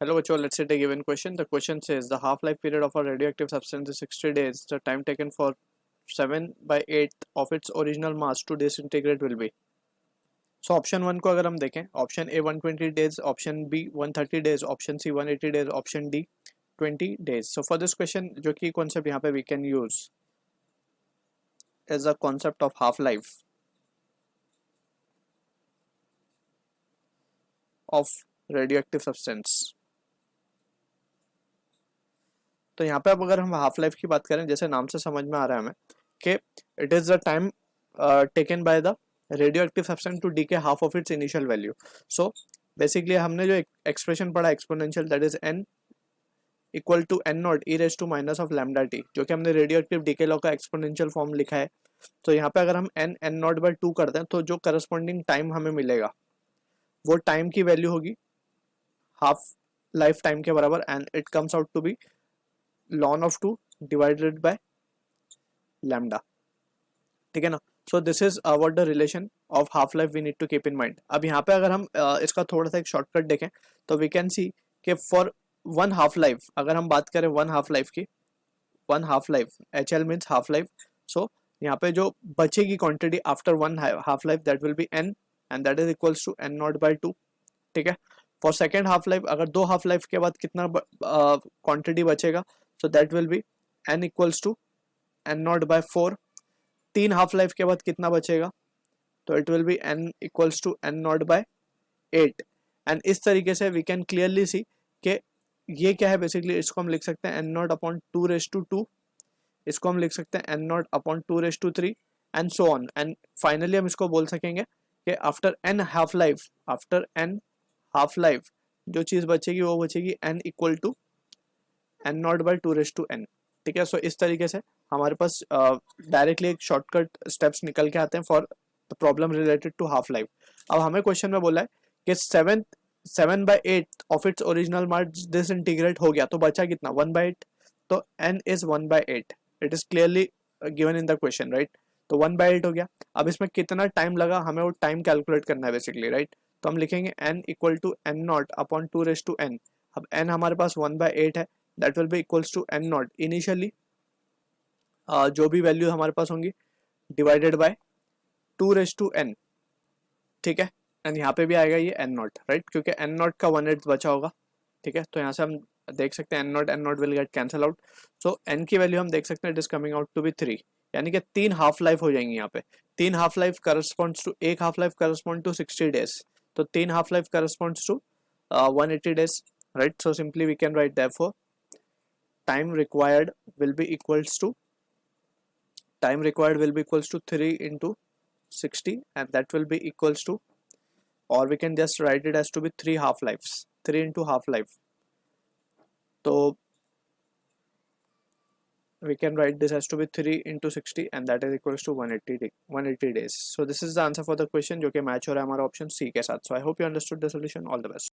Hello, Achol. Let's say a given question. The question says the half-life period of a radioactive substance is 60 days. The time taken for 7 by 8 of its original mass to disintegrate will be. So option 1 को अगर हम देखें, option A 120 days, option B 130 days, option C 180 days, option D 20 days. So for this question जो कि concept यहाँ पे we can use as a concept of half life of radioactive substance. तो यहाँ पे अब अगर हम हाफ लाइफ की बात करें, जैसे नाम से समझ में आ रहा है हमें कि it is the time taken by the radioactive substance to decay half of its initial value. So basically हमने जो एक्सप्रेशन पढ़ा exponential, that is n equal to n not E raise to minus of lambda T, जो कि हमने radioactive decay law का exponential form लिखा है. तो यहाँ पे अगर हम n नॉट बाय 2 कर दें तो जो करस्पॉन्डिंग टाइम हमें मिलेगा वो टाइम की वैल्यू होगी हाफ लाइफ टाइम के बराबर, and it comes out to be ln of 2 divided by lambda. ठीक है ना. So this is what the relation of half life we need to keep in mind. अब यहाँ पे अगर हम इसका थोड़ा सा एक शॉर्टकट देखें तो वी कैन सी कि फॉर वन हाफ लाइफ, अगर हम बात करें वन हाफ लाइफ की, one half life H L means half life. So यहाँ पे जो बचेगी quantity after one half life that will be N, and that is equals to N not by 2. ठीक है. फॉर सेकेंड हाफ लाइफ, अगर दो half life के बाद कितना क्वांटिटी बचेगा, so that will be n equals to n not by 4. तीन half life के बाद कितना बचेगा, तो it will be n equals to n not by 8. And इस तरीके से वी कैन क्लियरली सी कि ये क्या है. बेसिकली इसको हम लिख सकते हैं n not upon 2 raise to 2, इसको हम लिख सकते हैं n not upon 2 raise to 3 and so on. And finally हम इसको बोल सकेंगे कि after n half life, after n half life जो चीज़ बचेगी वो बचेगी n equal to n not by 2 raise to n. ठीक है. सो इस तरीके से हमारे पास डायरेक्टली एक शॉर्टकट स्टेप्स निकल के आते हैं for the problem related to half life. अब हमें क्वेश्चन में बोला है कि 7 by 8 of its original mass disintegrate हो गया, तो बचा कितना 1 बाई 8. तो n is 1 by 8. It is clearly given in the question, right. तो 1 बाई 8 हो गया. अब इसमें कितना टाइम लगा, हमें वो टाइम कैलकुलेट करना है बेसिकली, राइट. तो हम लिखेंगे n equal to n not upon 2 raise to n. अब n हमारे पास 1 बाई 8 है, that will be equals to n not initially जो भी वैल्यू हमारे पास होंगी divided by 2 raise to n. ठीक है. एंड यहाँ पे भी आएगा ये n नॉट, राइट, क्योंकि n नॉट का 1/8 बचा होगा. ठीक है. तो यहाँ से हम देख सकते हैं n not will get cancel out. So n की वैल्यू हम देख सकते हैं it is coming out to be 3, यानी कि 3 हाफ लाइफ हो जाएंगी यहाँ पे. 3 हाफ लाइफ करस्पॉन्ड्स टू, एक half life correspond to 60 days, तो 3 half life corresponds to 180 days, right. So simply we can write therefore time required will be equals to 3 into 60, and that will be equals to, or we can just write it as to be 3 half lives, 3 into half life. So we can write this as to be 3 into 60, and that is equals to 180 days. So this is the answer for the question जो कि match हो रहा है हमारा option C के साथ. So I hope you understood the solution. All the best.